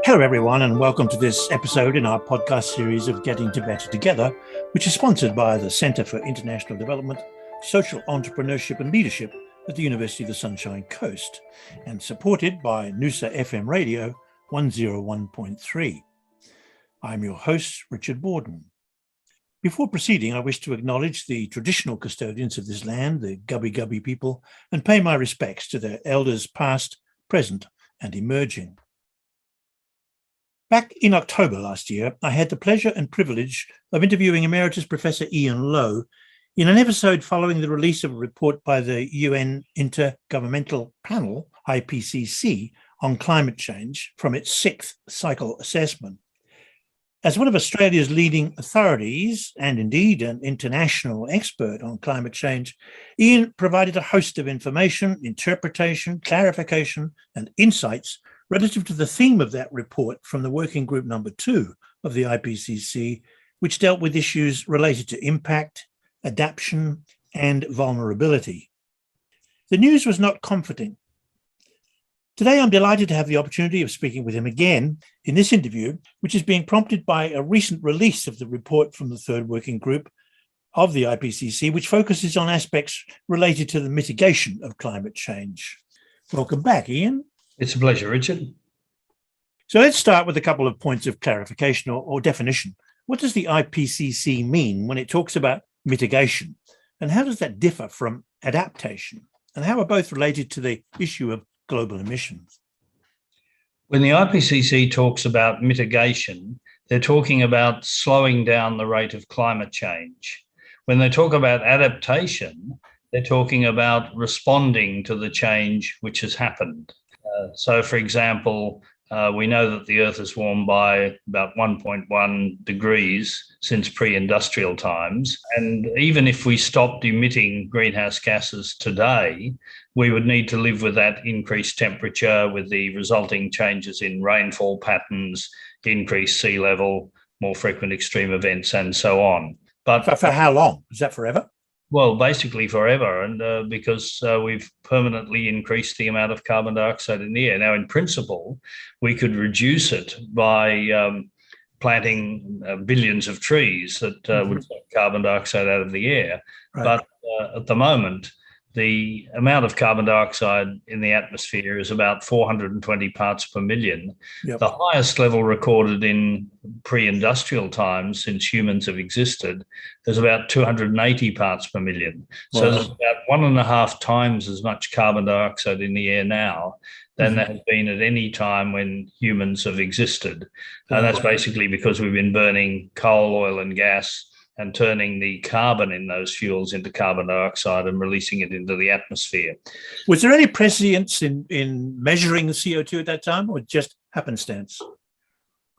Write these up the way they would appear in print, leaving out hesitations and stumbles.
Hello, everyone, and welcome to this episode in our podcast series of Getting to Better Together, which is sponsored by the Centre for International Development, Social Entrepreneurship and Leadership at the University of the Sunshine Coast, and supported by Noosa FM Radio 101.3. I'm your host, Richard Bawden. Before proceeding, I wish to acknowledge the traditional custodians of this land, the Gubbi Gubbi people, and pay my respects to their elders past, present, and emerging. Back in October last year, I had the pleasure and privilege of interviewing Emeritus Professor Ian Lowe in an episode following the release of a report by the UN Intergovernmental Panel, IPCC, on climate change from its sixth cycle assessment. As one of Australia's leading authorities, and indeed an international expert on climate change, Ian provided a host of information, interpretation, clarification, and insights relative to the theme of that report from the Working Group number 2 of the IPCC, which dealt with issues related to impact, adaptation, and vulnerability. The news was not comforting. Today, I'm delighted to have the opportunity of speaking with him again in this interview, which is being prompted by a recent release of the report from the third working group of the IPCC, which focuses on aspects related to the mitigation of climate change. Welcome back, Ian. It's a pleasure, Richard. So let's start with a couple of points of clarification or definition. What does the IPCC mean when it talks about mitigation? And how does that differ from adaptation? And how are both related to the issue of global emissions? When the IPCC talks about mitigation, they're talking about slowing down the rate of climate change. When they talk about adaptation, they're talking about responding to the change which has happened. So, for example, we know that the Earth has warmed by about 1.1 degrees since pre-industrial times. And even if we stopped emitting greenhouse gases today, we would need to live with that increased temperature, with the resulting changes in rainfall patterns, increased sea level, more frequent extreme events, and so on. But for how long? Is that forever? Well, basically forever, and because we've permanently increased the amount of carbon dioxide in the air. Now, in principle, we could reduce it by planting billions of trees that would take carbon dioxide out of the air. Right. But at the moment, the amount of carbon dioxide in the atmosphere is about 420 parts per million. Yep. The highest level recorded in pre-industrial times since humans have existed, there's about 280 parts per million. Wow. So there's about 1.5 times as much carbon dioxide in the air now than there has been at any time when humans have existed. And that's basically because we've been burning coal, oil, and gas and turning the carbon in those fuels into carbon dioxide and releasing it into the atmosphere. Was there any precedence in measuring the CO2 at that time, or just happenstance?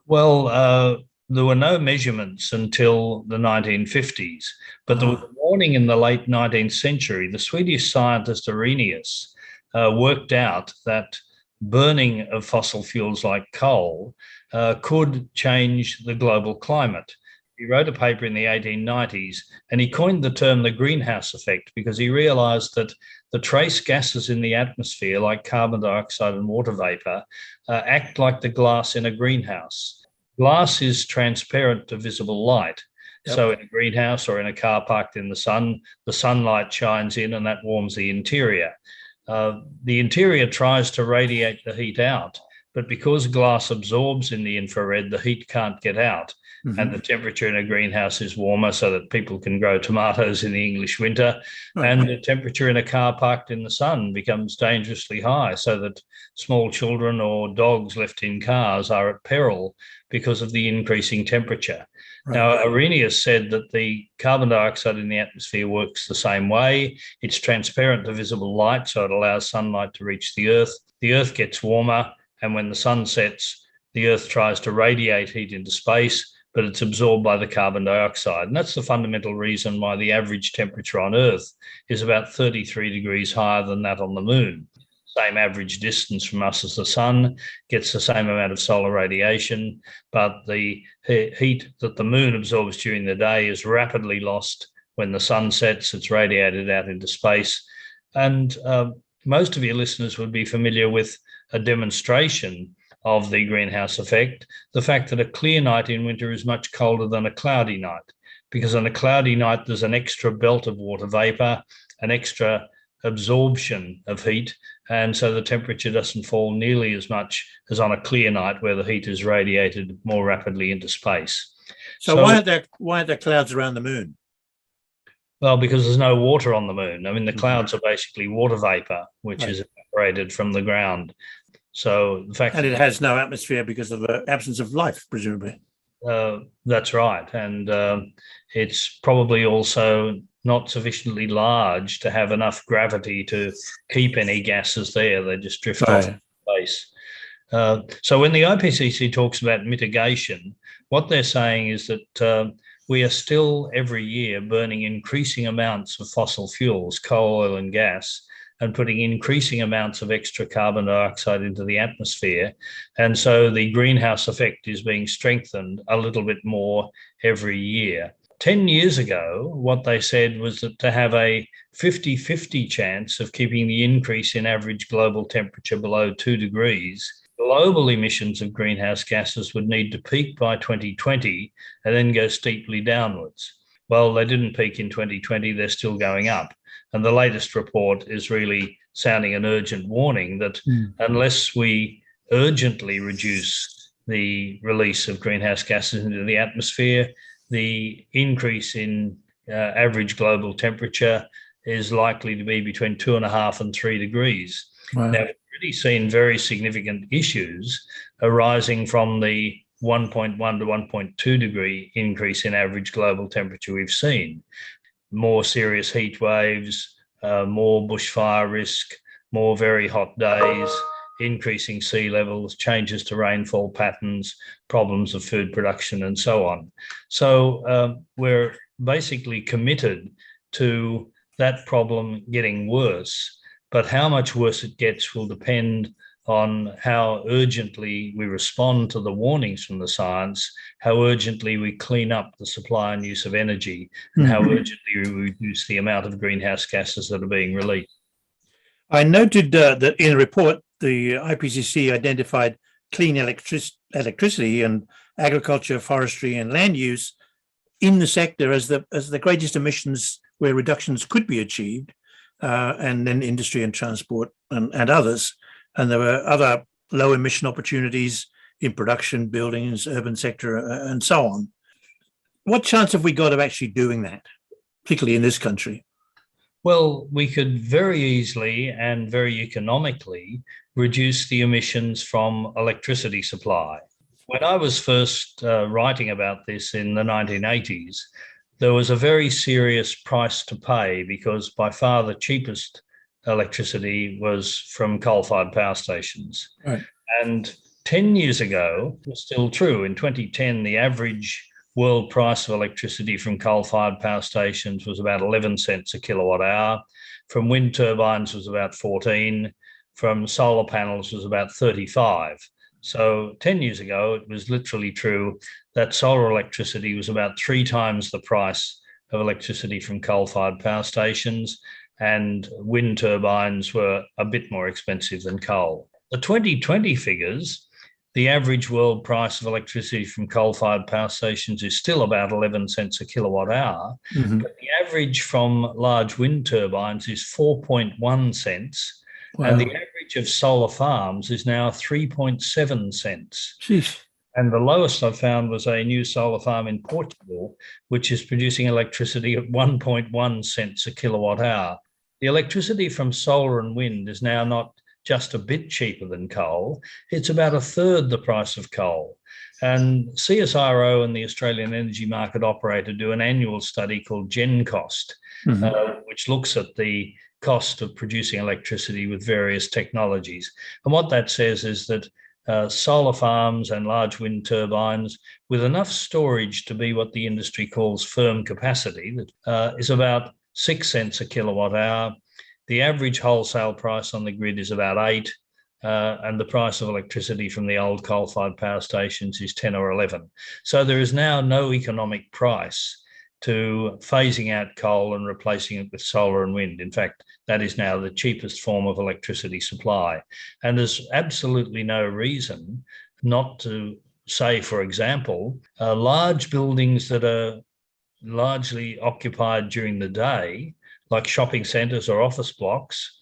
Well, there were no measurements until the 1950s, but there was a warning in the late 19th century. The Swedish scientist Arrhenius worked out that burning of fossil fuels like coal could change the global climate. He wrote a paper in the 1890s and he coined the term the greenhouse effect because he realized that the trace gases in the atmosphere, like carbon dioxide and water vapor, act like the glass in a greenhouse. Glass is transparent to visible light. Yep. So in a greenhouse or in a car parked in the sun, the sunlight shines in and that warms the interior. The interior tries to radiate the heat out, but because glass absorbs in the infrared, the heat can't get out. And the temperature in a greenhouse is warmer so that people can grow tomatoes in the English winter. Okay. And the temperature in a car parked in the sun becomes dangerously high so that small children or dogs left in cars are at peril because of the increasing temperature. Right. Now, Arrhenius said that the carbon dioxide in the atmosphere works the same way. It's transparent to visible light, so it allows sunlight to reach the Earth. The Earth gets warmer, and when the sun sets, the Earth tries to radiate heat into space, but it's absorbed by the carbon dioxide. And that's the fundamental reason why the average temperature on Earth is about 33 degrees higher than that on the moon. Same average distance from us as the sun, gets the same amount of solar radiation, but the heat that the moon absorbs during the day is rapidly lost when the sun sets. It's radiated out into space. And most of your listeners would be familiar with a demonstration of the greenhouse effect, the fact that a clear night in winter is much colder than a cloudy night, because on a cloudy night, there's an extra belt of water vapor, an extra absorption of heat, and so the temperature doesn't fall nearly as much as on a clear night where the heat is radiated more rapidly into space. So why are there clouds around the moon? Well, because there's no water on the moon. I mean, the clouds are basically water vapor, which is evaporated from the ground. So the fact that it has no atmosphere because of the absence of life, presumably. That's right. And it's probably also not sufficiently large to have enough gravity to keep any gases there. They just drift off into space. So when the IPCC talks about mitigation, what they're saying is that we are still every year burning increasing amounts of fossil fuels, coal, oil and gas, and putting increasing amounts of extra carbon dioxide into the atmosphere. And so the greenhouse effect is being strengthened a little bit more every year. 10 years ago, what they said was that to have a 50-50 chance of keeping the increase in average global temperature below 2 degrees, global emissions of greenhouse gases would need to peak by 2020 and then go steeply downwards. Well, they didn't peak in 2020, they're still going up. And the latest report is really sounding an urgent warning that unless we urgently reduce the release of greenhouse gases into the atmosphere, the increase in average global temperature is likely to be between 2.5 and 3 degrees. Wow. Now, we've already seen very significant issues arising from the 1.1 to 1.2 degree increase in average global temperature we've seen. More serious heat waves, more bushfire risk, more very hot days, increasing sea levels, changes to rainfall patterns, problems of food production, and so on. So we're basically committed to that problem getting worse, but how much worse it gets will depend on how urgently we respond to the warnings from the science, how urgently we clean up the supply and use of energy, and how urgently we reduce the amount of greenhouse gases that are being released. I noted that in a report, the IPCC identified clean electricity and agriculture, forestry, and land use in the sector as the greatest emissions where reductions could be achieved, and then industry and transport and others. And there were other low emission opportunities in production, buildings, urban sector, and so on. What chance have we got of actually doing that, particularly in this country? Well, we could very easily and very economically reduce the emissions from electricity supply. When I was first writing about this in the 1980s, there was a very serious price to pay because by far the cheapest electricity was from coal-fired power stations. Right. And 10 years ago, it was still true. In 2010, the average world price of electricity from coal-fired power stations was about 11 cents a kilowatt hour. From wind turbines was about 14. From solar panels was about 35. So 10 years ago, it was literally true that solar electricity was about 3 times the price of electricity from coal-fired power stations, and wind turbines were a bit more expensive than coal. The 2020 figures, the average world price of electricity from coal-fired power stations is still about 11 cents a kilowatt hour, but the average from large wind turbines is 4.1 cents, and the average of solar farms is now 3.7 cents. Jeez. And the lowest I found was a new solar farm in Portugal, which is producing electricity at 1.1 cents a kilowatt hour. The electricity from solar and wind is now not just a bit cheaper than coal, it's about 1/3 the price of coal. And CSIRO and the Australian Energy Market Operator do an annual study called GenCost, which looks at the cost of producing electricity with various technologies. And what that says is that solar farms and large wind turbines with enough storage to be what the industry calls firm capacity, that is about 6 cents a kilowatt hour. The average wholesale price on the grid is about 8, and the price of electricity from the old coal-fired power stations is 10 or 11. So there is now no economic price to phasing out coal and replacing it with solar and wind. In fact, that is now the cheapest form of electricity supply. And there's absolutely no reason not to say, for example, large buildings that are largely occupied during the day, like shopping centres or office blocks,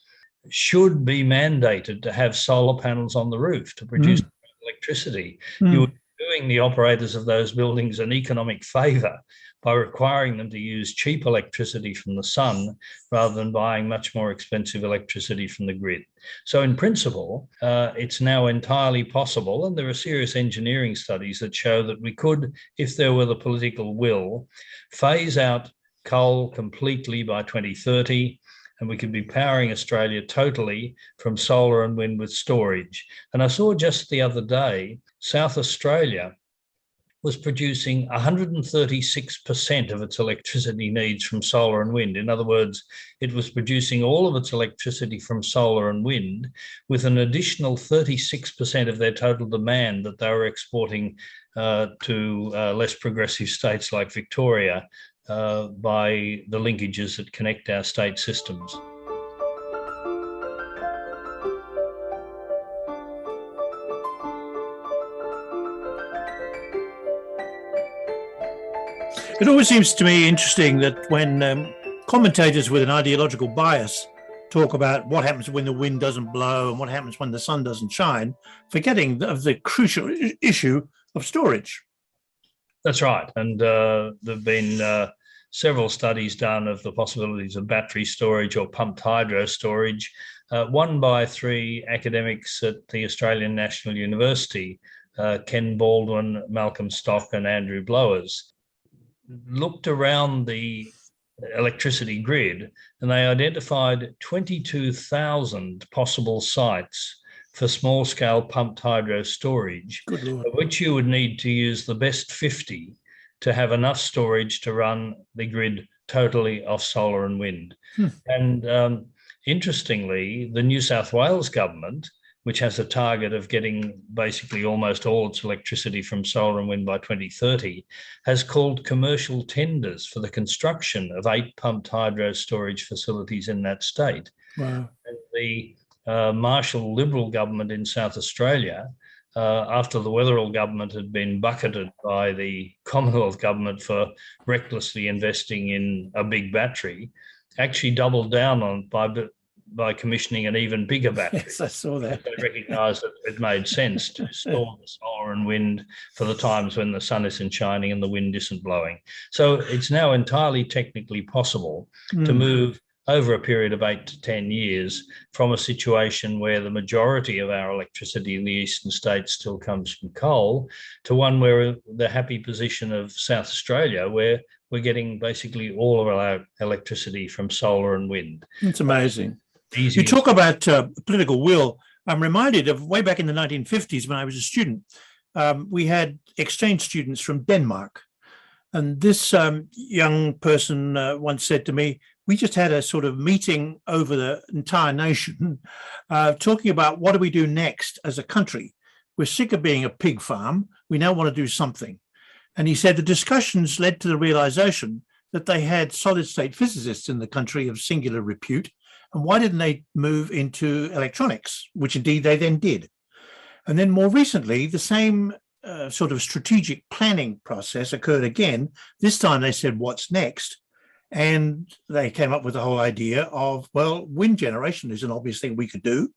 should be mandated to have solar panels on the roof to produce electricity. You would be doing the operators of those buildings an economic favour by requiring them to use cheap electricity from the sun rather than buying much more expensive electricity from the grid. So in principle, it's now entirely possible, and there are serious engineering studies that show that we could, if there were the political will, phase out coal completely by 2030, and we could be powering Australia totally from solar and wind with storage. And I saw just the other day, South Australia was producing 136% of its electricity needs from solar and wind. In other words, it was producing all of its electricity from solar and wind, with an additional 36% of their total demand that they were exporting to less progressive states like Victoria by the linkages that connect our state systems. It always seems to me interesting that when commentators with an ideological bias talk about what happens when the wind doesn't blow and what happens when the sun doesn't shine, forgetting of the crucial issue of storage. That's right. And there have been several studies done of the possibilities of battery storage or pumped hydro storage, one by three academics at the Australian National University, Ken Baldwin, Malcolm Stock and Andrew Blowers, looked around the electricity grid and they identified 22,000 possible sites for small-scale pumped hydro storage, of which you would need to use the best 50 to have enough storage to run the grid totally off solar and wind. And interestingly, the New South Wales government, which has a target of getting basically almost all its electricity from solar and wind by 2030, has called commercial tenders for the construction of 8 pumped hydro storage facilities in that state. Wow. And the Marshall Liberal government in South Australia, after the Weatherall government had been bucketed by the Commonwealth government for recklessly investing in a big battery, actually doubled down on by commissioning an even bigger battery. Yes, I saw that. They recognised that it made sense to store the solar and wind for the times when the sun isn't shining and the wind isn't blowing. So it's now entirely technically possible to move over a period of 8 to 10 years from a situation where the majority of our electricity in the eastern states still comes from coal to one where the happy position of South Australia, where we're getting basically all of our electricity from solar and wind. It's amazing. Easy. You talk about political will. I'm reminded of way back in the 1950s when I was a student. We had exchange students from Denmark. And this young person once said to me, we just had a sort of meeting over the entire nation talking about what do we do next as a country. We're sick of being a pig farm. We now want to do something. And he said the discussions led to the realization that they had solid state physicists in the country of singular repute. And why didn't they move into electronics, which indeed they then did? And then more recently, the same sort of strategic planning process occurred again. This time they said, what's next? And they came up with the whole idea of, well, wind generation is an obvious thing we could do.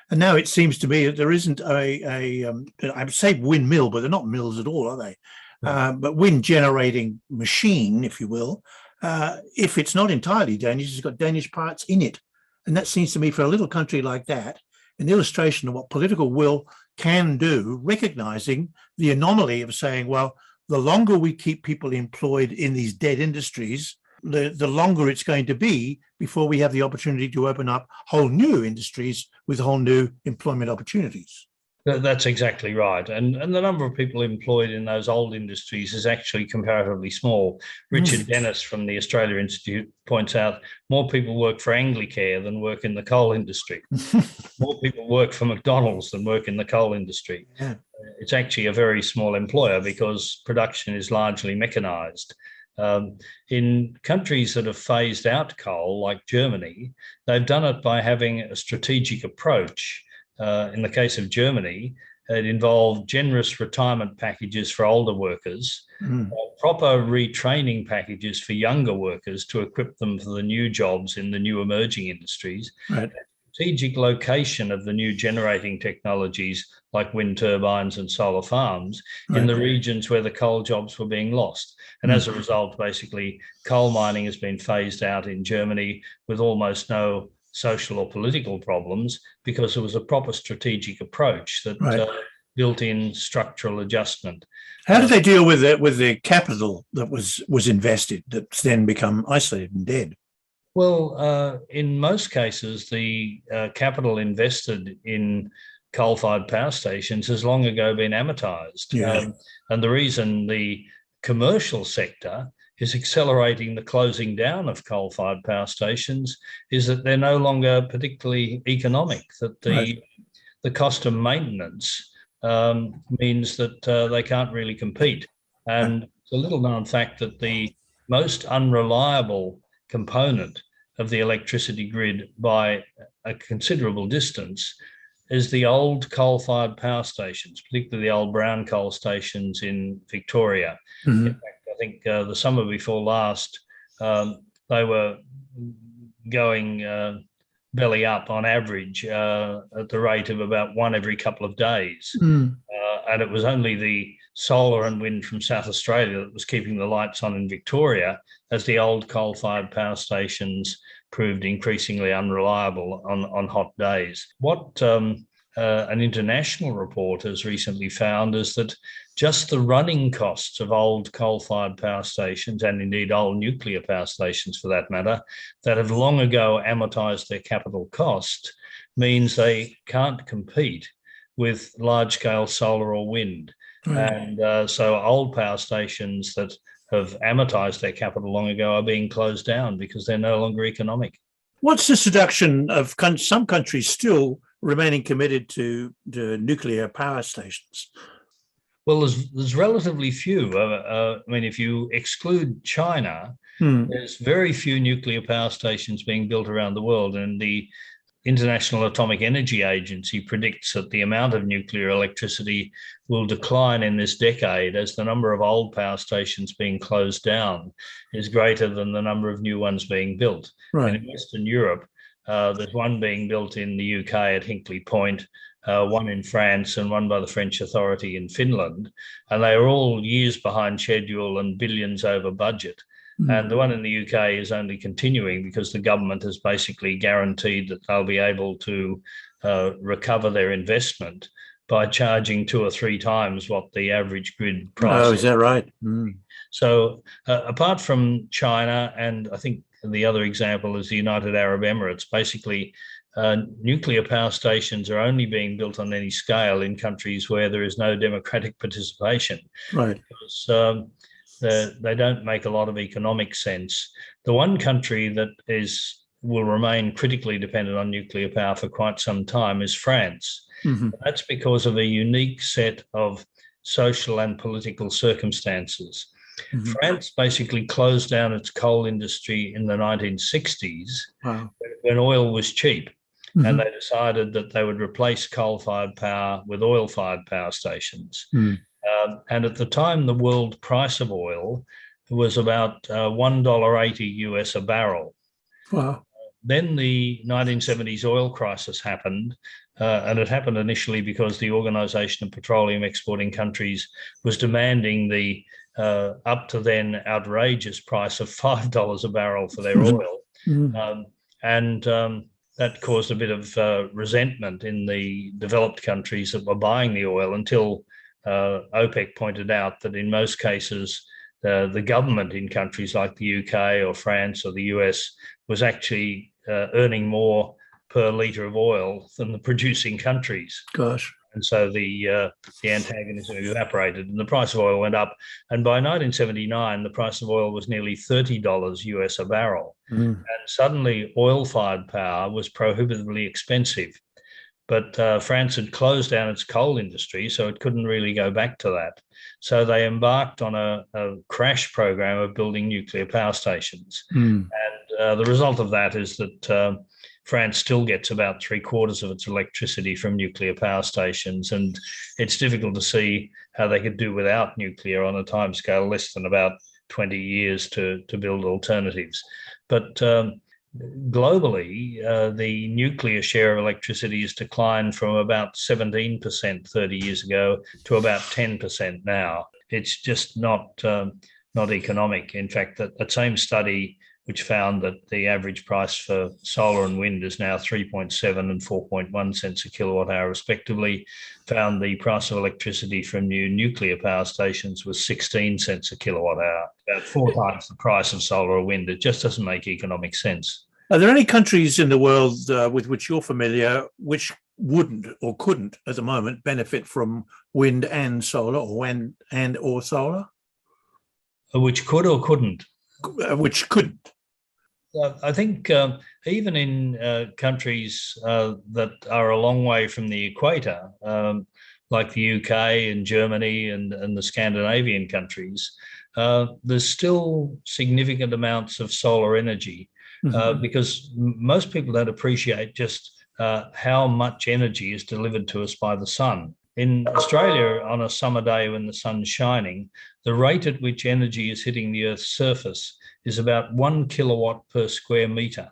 And now it seems to me that there isn't I would say windmill, but they're not mills at all, are they? But wind generating machine, if you will, if it's not entirely Danish, it's got Danish parts in it. And that seems to me, for a little country like that, an illustration of what political will can do, recognizing the anomaly of saying, well, the longer we keep people employed in these dead industries, the longer it's going to be before we have the opportunity to open up whole new industries with whole new employment opportunities. That's exactly right. And the number of people employed in those old industries is actually comparatively small. Richard Dennis from the Australia Institute points out more people work for Anglicare than work in the coal industry. More people work for McDonald's than work in the coal industry. Yeah. It's actually a very small employer because production is largely mechanised. In countries that have phased out coal, like Germany, they've done it by having a strategic approach. In the case of Germany, it involved generous retirement packages for older workers, proper retraining packages for younger workers to equip them for the new jobs in the new emerging industries, right. strategic location of the new generating technologies like wind turbines and solar farms in the regions where the coal jobs were being lost. And as a result, basically, coal mining has been phased out in Germany with almost no social or political problems because it was a proper strategic approach that built in structural adjustment. How did they deal with the capital that was invested that's then become isolated and dead? Well, in most cases, the capital invested in coal-fired power stations has long ago been amortized. And the reason the commercial sector is accelerating the closing down of coal-fired power stations is that they're no longer particularly economic, that the cost of maintenance means that they can't really compete. And it's a little known fact that the most unreliable component of the electricity grid by a considerable distance is the old coal-fired power stations, particularly the old brown coal stations in Victoria. In fact, I think the summer before last, they were going belly up on average at the rate of about one every couple of days. And it was only the solar and wind from South Australia that was keeping the lights on in Victoria, as the old coal-fired power stations proved increasingly unreliable on hot days. What an international report has recently found is that just the running costs of old coal-fired power stations, and indeed old nuclear power stations for that matter, that have long ago amortized their capital cost, means they can't compete with large-scale solar or wind. And so old power stations that have amortized their capital long ago are being closed down because they're no longer economic. What's the seduction of some countries still remaining committed to nuclear power stations? Well, there's relatively few. I mean, if you exclude China, there's very few nuclear power stations being built around the world. And the International Atomic Energy Agency predicts that the amount of nuclear electricity will decline in this decade as the number of old power stations being closed down is greater than the number of new ones being built. And in Western Europe, there's one being built in the UK at Hinkley Point, one in France and one by the French Authority in Finland. And they are all years behind schedule and billions over budget. And the one in the UK is only continuing because the government has basically guaranteed that they'll be able to recover their investment by charging 2 or 3 times what the average grid price is. Oh, is that right? So apart from China, and I think the other example is the United Arab Emirates, basically nuclear power stations are only being built on any scale in countries where there is no democratic participation. Because, they don't make a lot of economic sense. The one country that will remain critically dependent on nuclear power for quite some time is France. That's because of a unique set of social and political circumstances. France basically closed down its coal industry in the 1960s when oil was cheap. And they decided that they would replace coal-fired power with oil-fired power stations. And at the time, the world price of oil was about $1.80 US a barrel. Then the 1970s oil crisis happened, and it happened initially because the Organization of Petroleum Exporting Countries was demanding the up to then outrageous price of $5 a barrel for their oil. That caused a bit of resentment in the developed countries that were buying the oil until OPEC pointed out that in most cases, the government in countries like the UK or France or the US was actually earning more per litre of oil than the producing countries. And so the antagonism evaporated and the price of oil went up. And by 1979, the price of oil was nearly $30 US a barrel. And suddenly oil-fired power was prohibitively expensive. but France had closed down its coal industry, so it couldn't really go back to that. So they embarked on a crash program of building nuclear power stations. And the result of that is that France still gets about 3/4 of its electricity from nuclear power stations, and it's difficult to see how they could do without nuclear on a timescale less than about 20 years to build alternatives. But globally, the nuclear share of electricity has declined from about 17% 30 years ago to about 10% now. It's just not economic. In fact, that same study, which found that the average price for solar and wind is now 3.7 and 4.1 cents a kilowatt hour respectively, found the price of electricity from new nuclear power stations was 16 cents a kilowatt hour, about 4 times the price of solar or wind. It just doesn't make economic sense. Are there any countries in the world with which you're familiar which wouldn't or couldn't at the moment benefit from wind and solar, or wind and or solar? Which could or couldn't? Which couldn't. I think even in countries that are a long way from the equator, like the UK and Germany and the Scandinavian countries, there's still significant amounts of solar energy because most people don't appreciate just how much energy is delivered to us by the sun. In Australia, on a summer day when the sun's shining, the rate at which energy is hitting the Earth's surface is about 1 kilowatt per square metre.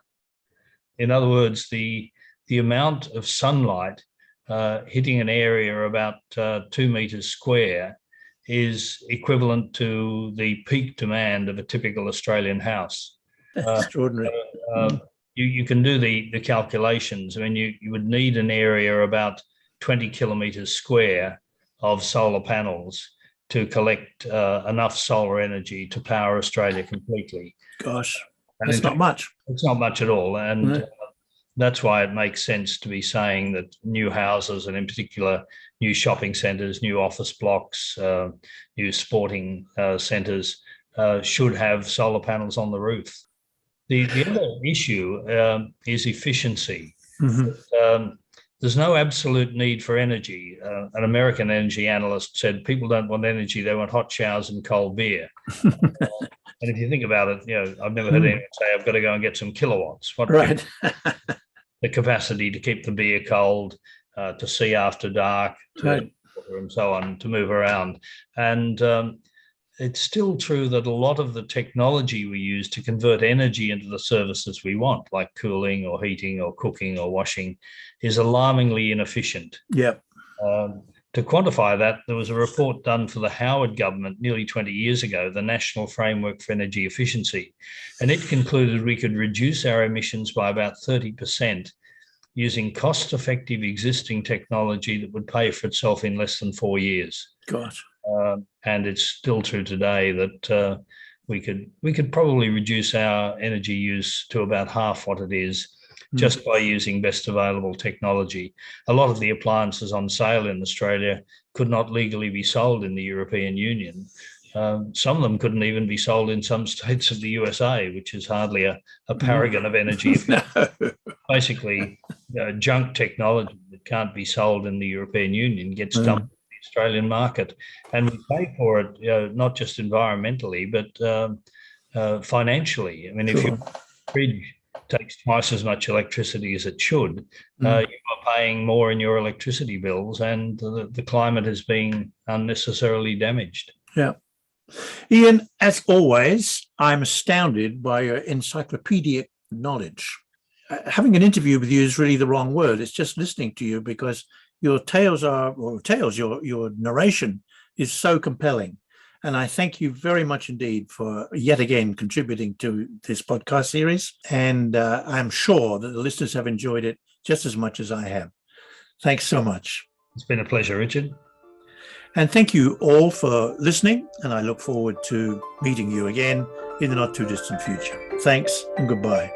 In other words, the amount of sunlight hitting an area about 2 metres square is equivalent to the peak demand of a typical Australian house. That's extraordinary. You can do the calculations. I mean, you would need an area about 20 kilometres square of solar panels to collect enough solar energy to power Australia completely. Gosh, that's not much. It's not much at all. And that's why it makes sense to be saying that new houses, and in particular new shopping centres, new office blocks, new sporting centres, should have solar panels on the roof. The other issue is efficiency. There's no absolute need for energy. An American energy analyst said people don't want energy, they want hot showers and cold beer. And if you think about it, I've never heard anyone say, I've got to go and get some kilowatts. What right. The capacity to keep the beer cold, to see after dark, and so on, to move around. And it's still true that a lot of the technology we use to convert energy into the services we want, like cooling or heating or cooking or washing, is alarmingly inefficient. Yep. To quantify that, there was a report done for the Howard government nearly 20 years ago, the National Framework for Energy Efficiency, and it concluded we could reduce our emissions by about 30% using cost-effective existing technology that would pay for itself in less than 4 years. Gosh. And it's still true today that we could probably reduce our energy use to about half what it is just by using best available technology. A lot of the appliances on sale in Australia could not legally be sold in the European Union. Some of them couldn't even be sold in some states of the USA, which is hardly a paragon of energy. No. Basically, junk technology that can't be sold in the European Union gets dumped in the Australian market. And we pay for it, not just environmentally, but financially. I mean, if your fridge takes twice as much electricity as it should, you are paying more in your electricity bills, and the climate is being unnecessarily damaged. Yeah. Ian, as always, I'm astounded by your encyclopedic knowledge. Having an interview with you is really the wrong word. It's just listening to you, because your your narration is so compelling. And I thank you very much indeed for yet again contributing to this podcast series. And I'm sure that the listeners have enjoyed it just as much as I have. Thanks so much. It's been a pleasure, Richard. And thank you all for listening. And I look forward to meeting you again in the not too distant future. Thanks and goodbye.